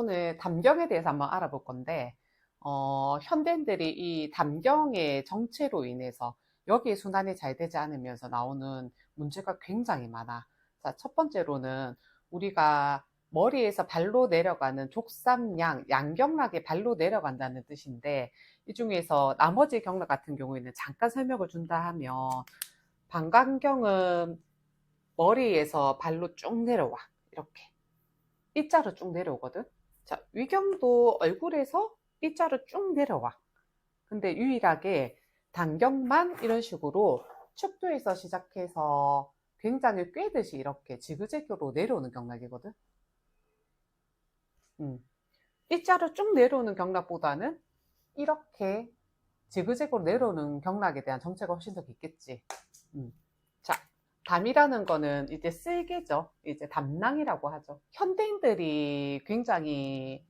오늘 담경에 대해서 한번 알아볼 건데, 현대인들이 이 담경의 정체로 인해서 여기 순환이 잘 되지 않으면서 나오는 문제가 굉장히 많아. 자, 첫 번째로는 우리가 머리에서 발로 내려가는 족삼양, 양경락이 발로 내려간다는 뜻인데, 이 중에서 나머지 경락 같은 경우에는 잠깐 설명을 준다 하면, 방광경은 머리에서 발로 쭉 내려와. 이렇게. B자로 쭉 내려오거든. 자, 위경도 얼굴에서 B자로 쭉 내려와. 근데 유일하게 단경만 이런 식으로 축두에서 시작해서 굉장히 꿰듯이 이렇게 지그재그로 내려오는 경락이거든. B자로 쭉 내려오는 경락보다는 이렇게 지그재그로 내려오는 경락에 대한 정체가 훨씬 더 깊겠지. 자, 담이라는 거는 이제 쓸개죠. 이제 담낭이라고 하죠. 현대인들이 굉장히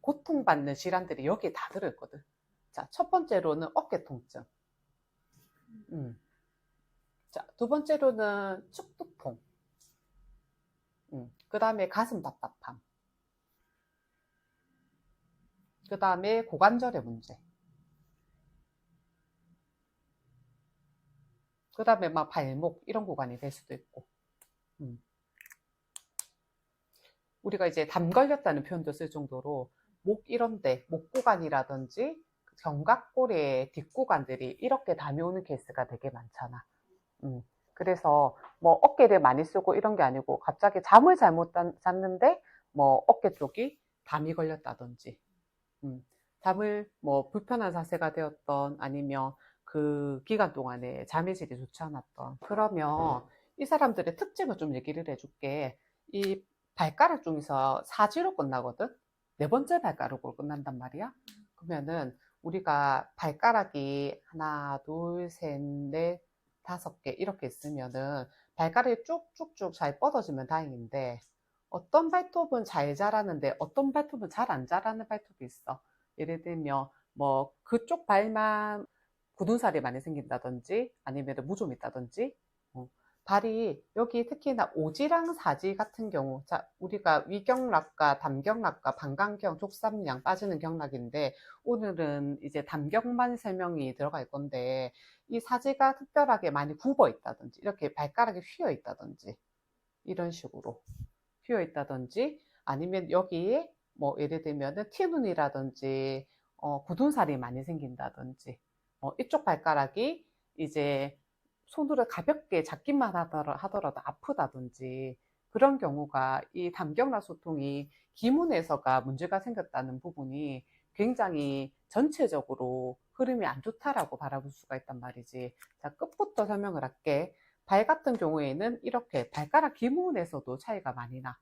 고통받는 질환들이 여기에 다 들어있거든. 자, 첫 번째로는 어깨 통증. 자, 두 번째로는 축두통. 그 다음에 가슴 답답함. 그 다음에 고관절의 문제. 그 다음에 막 발목 이런 구간이 될 수도 있고. 우리가 이제 담 걸렸다는 표현도 쓸 정도로 목 이런데, 목 구간이라든지 견갑골의 뒷구간들이 이렇게 담이 오는 케이스가 되게 많잖아. 그래서 뭐 어깨를 많이 쓰고 이런 게 아니고 갑자기 잠을 잘못 잤는데 뭐 어깨 쪽이 담이 걸렸다든지, 잠을 뭐 불편한 자세가 되었던 아니면 그 기간 동안에 잠의 질이 좋지 않았던, 그러면 이 사람들의 특징을 좀 얘기를 해줄게. 이 발가락 중에서 사지로 끝나거든. 네 번째 발가락으로 끝난단 말이야. 그러면은 우리가 발가락이 하나, 둘, 셋, 넷, 다섯 개 이렇게 있으면은 발가락이 쭉쭉쭉 잘 뻗어지면 다행인데, 어떤 발톱은 잘 자라는데 어떤 발톱은 잘 안 자라는 발톱이 있어. 예를 들면 뭐 그쪽 발만 굳은 살이 많이 생긴다든지 아니면 무좀 있다든지, 발이 여기 특히나 오지랑 사지 같은 경우, 자, 우리가 위경락과 담경락과 방광경, 족삼양 빠지는 경락인데 오늘은 이제 담경만 설명이 들어갈 건데, 이 사지가 특별하게 많이 굽어 있다든지 이렇게 발가락이 휘어 있다든지 이런 식으로 휘어 있다든지, 아니면 여기에 뭐 예를 들면은 티눈이라든지 굳은 살이 많이 생긴다든지, 이쪽 발가락이 이제 손으로 가볍게 잡기만 하더라도 아프다든지, 그런 경우가 이 담경락 소통이 기문에서가 문제가 생겼다는 부분이 굉장히 전체적으로 흐름이 안 좋다라고 바라볼 수가 있단 말이지. 자, 끝부터 설명을 할게. 발 같은 경우에는 이렇게 발가락 기문에서도 차이가 많이 나.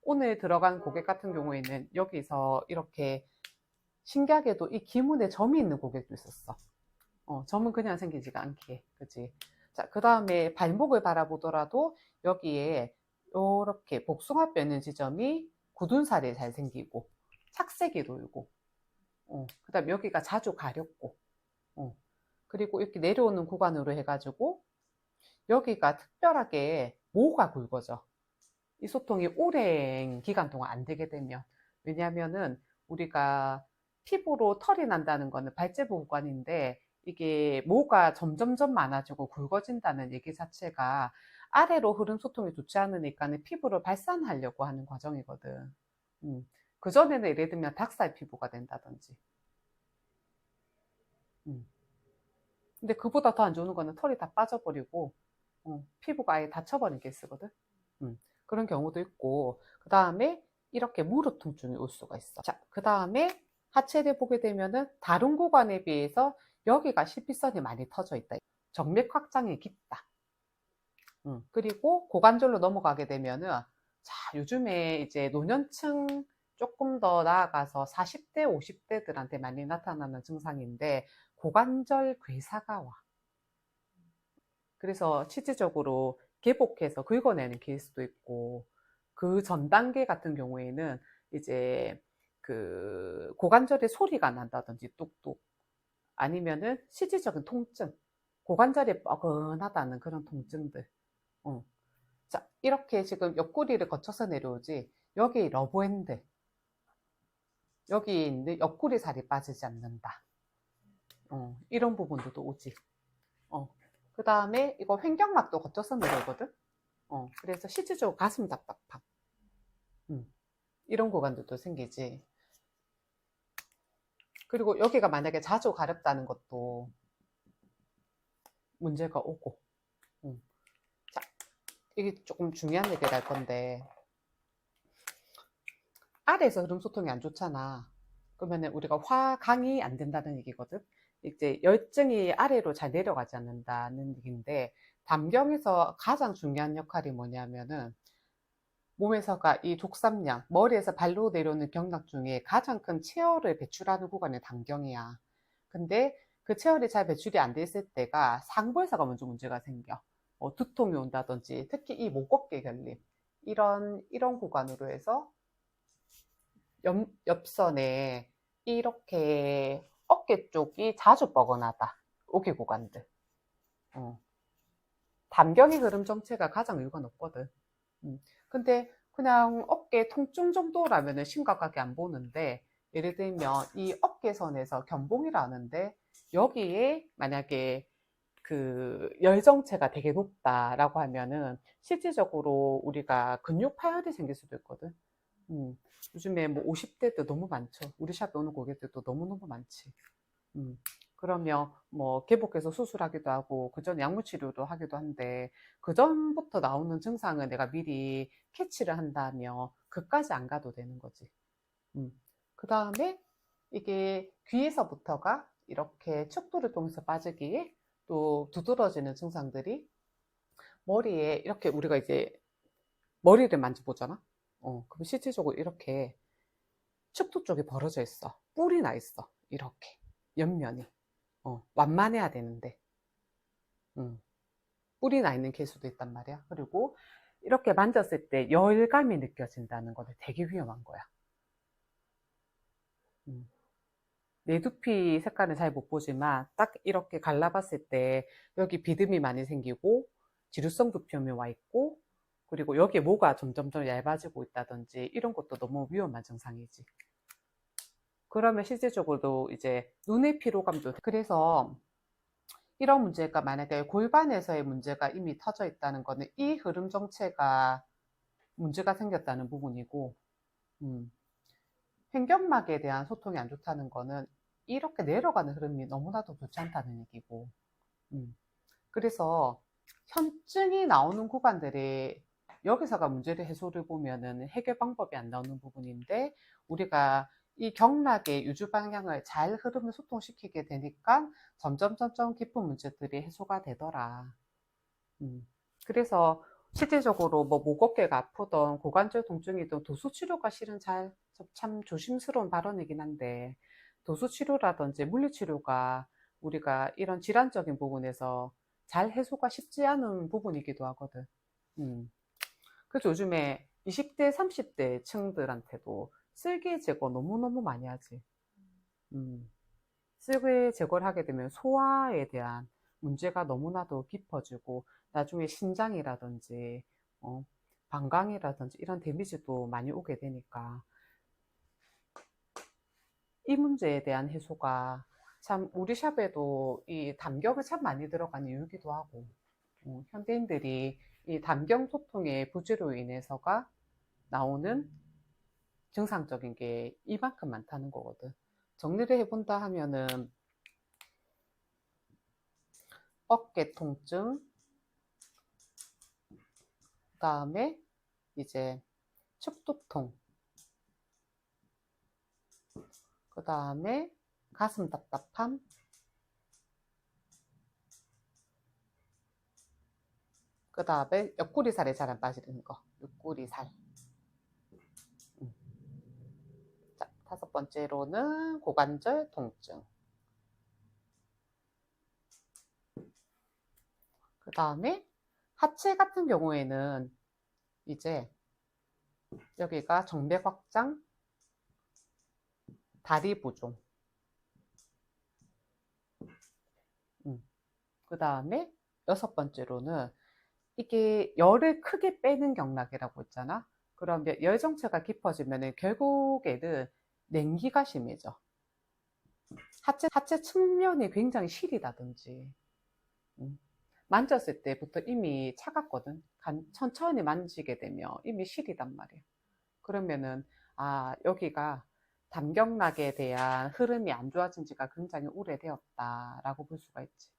오늘 들어간 고객 같은 경우에는 여기서 이렇게 신기하게도 이 기문에 점이 있는 고객도 있었어. 점은 그냥 생기지가 않게. 그치? 자, 그 다음에 발목을 바라보더라도 여기에 이렇게 복숭아뼈 있는 지점이 굳은 살이 잘 생기고 착색이 돌고, 그 다음에 여기가 자주 가렵고, 그리고 이렇게 내려오는 구간으로 해가지고 여기가 특별하게 모가 굵어져. 이 소통이 오랜 기간 동안 안 되게 되면. 왜냐하면은 우리가 피부로 털이 난다는 거는 발제부 구간인데, 이게 모가 점점점 많아지고 굵어진다는 얘기 자체가 아래로 흐름 소통이 좋지 않으니까는 피부를 발산하려고 하는 과정이거든. 그전에는 예를 들면 닭살 피부가 된다든지. 근데 그보다 더 안 좋은 거는 털이 다 빠져버리고 피부가 아예 닫혀버린 케이스거든. 그런 경우도 있고, 그 다음에 이렇게 무릎 통증이 올 수가 있어. 자, 그 다음에 하체를 보게 되면은 다른 구간에 비해서 여기가 실비선이 많이 터져 있다. 정맥 확장이 깊다. 그리고 고관절로 넘어가게 되면은, 자, 요즘에 이제 노년층 조금 더 나아가서 40대, 50대들한테 많이 나타나는 증상인데, 고관절 괴사가 와. 그래서 실질적으로 개복해서 긁어내는 케이스도 있고, 그 전 단계 같은 경우에는 이제 그 고관절에 소리가 난다든지 뚝뚝, 아니면은 실질적인 통증, 고관절이 뻐근하다는 그런 통증들. 자, 이렇게 지금 옆구리를 거쳐서 내려오지, 여기 러브핸드, 여기 있는 옆구리 살이 빠지지 않는다. 이런 부분도 오지. 그 다음에 이거 횡격막도 거쳐서 내려오거든. 그래서 실질적으로 가슴 답답함. 이런 구간들도 생기지. 그리고 여기가 만약에 자주 가렵다는 것도 문제가 오고. 자, 이게 조금 중요한 얘기를 할 건데, 아래에서 흐름 소통이 안 좋잖아. 그러면 우리가 화강이 안 된다는 얘기거든. 이제 열증이 아래로 잘 내려가지 않는다는 얘기인데, 담경에서 가장 중요한 역할이 뭐냐면은 몸에서가 이 족삼량, 머리에서 발로 내려오는 경락 중에 가장 큰 체열을 배출하는 구간이 담경이야. 근데 그 체열이 잘 배출이 안 돼 있을 때가 상부에서가 먼저 문제가 생겨. 두통이 온다든지, 특히 이 목 어깨 결림, 이런 구간으로 해서 옆선에 이렇게 어깨 쪽이 자주 뻐근하다. 어깨 구간들. 담경의 흐름 정체가 가장 이유가 높거든. 근데 그냥 어깨 통증 정도라면 심각하게 안 보는데, 예를 들면 이 어깨선에서 견봉이라는데 여기에 만약에 그 열정체가 되게 높다라고 하면은 실질적으로 우리가 근육 파열이 생길 수도 있거든. 요즘에 뭐 50대도 너무 많죠. 우리 샵에 오는 고객들도 너무너무 많지. 그러면 뭐 개복해서 수술하기도 하고 그전 약물 치료도 하기도 한데 그 전부터 나오는 증상을 내가 미리 캐치를 한다면 그까지 안 가도 되는 거지. 그 다음에 이게 귀에서부터가 이렇게 척도를 통해서 빠지기에 또 두드러지는 증상들이 머리에 이렇게 우리가 이제 머리를 만져보잖아. 그럼 실질적으로 이렇게 척도 쪽이 벌어져 있어. 뿔이 나 있어. 이렇게 옆면이. 완만해야 되는데 뿔이 나 있는 개수도 있단 말이야. 그리고 이렇게 만졌을 때 열감이 느껴진다는 거는 되게 위험한 거야. 내 두피 색깔은 잘 못 보지만 딱 이렇게 갈라봤을 때 여기 비듬이 많이 생기고 지루성 두피염이 와 있고 그리고 여기에 모가 점점점 얇아지고 있다든지 이런 것도 너무 위험한 증상이지. 그러면 실질적으로도 이제 눈의 피로감도 그래서 이런 문제가 만약에 골반에서의 문제가 이미 터져 있다는 거는 이 흐름 정체가 문제가 생겼다는 부분이고 횡격막에 대한 소통이 안 좋다는 거는 이렇게 내려가는 흐름이 너무나도 좋지 않다는 얘기고 그래서 현증이 나오는 구간들이 여기서가 문제를 해소를 보면은 해결 방법이 안 나오는 부분인데 우리가 이 경락의 유주 방향을 잘 흐름을 소통시키게 되니까 점점 깊은 문제들이 해소가 되더라. 그래서 실질적으로 뭐 목 어깨가 아프던 고관절 통증이든 도수 치료가 실은 참 조심스러운 발언이긴 한데 도수 치료라든지 물리 치료가 우리가 이런 질환적인 부분에서 잘 해소가 쉽지 않은 부분이기도 하거든. 그래서 요즘에 20대, 30대 층들한테도 쓸개 제거 너무너무 많이 하지. 쓸개 제거를 하게 되면 소화에 대한 문제가 너무나도 깊어지고 나중에 신장이라든지 방광이라든지 이런 데미지도 많이 오게 되니까 이 문제에 대한 해소가 참 우리 샵에도 이 담경을 참 많이 들어가는 이유기도 하고 현대인들이 이 담경 소통의 부재로 인해서가 나오는 증상적인 게 이만큼 많다는 거거든. 정리를 해본다 하면은 어깨 통증, 그 다음에 이제 축두통, 그 다음에 가슴 답답함, 그 다음에 옆구리살이 잘 안 빠지는 거, 옆구리살. 자, 5번째로는 고관절 통증. 그 다음에 하체 같은 경우에는 이제 여기가 정맥 확장, 다리 부종. 그 다음에 6번째로는 이게 열을 크게 빼는 경락이라고 했잖아. 그러면 열 정체가 깊어지면 결국에는 냉기가 심해져. 하체 측면이 굉장히 시리다든지, 만졌을 때부터 이미 차갑거든. 천천히 만지게 되면 이미 시리단 말이야. 그러면은, 아, 여기가 담경락에 대한 흐름이 안 좋아진 지가 굉장히 오래되었다라고 볼 수가 있지.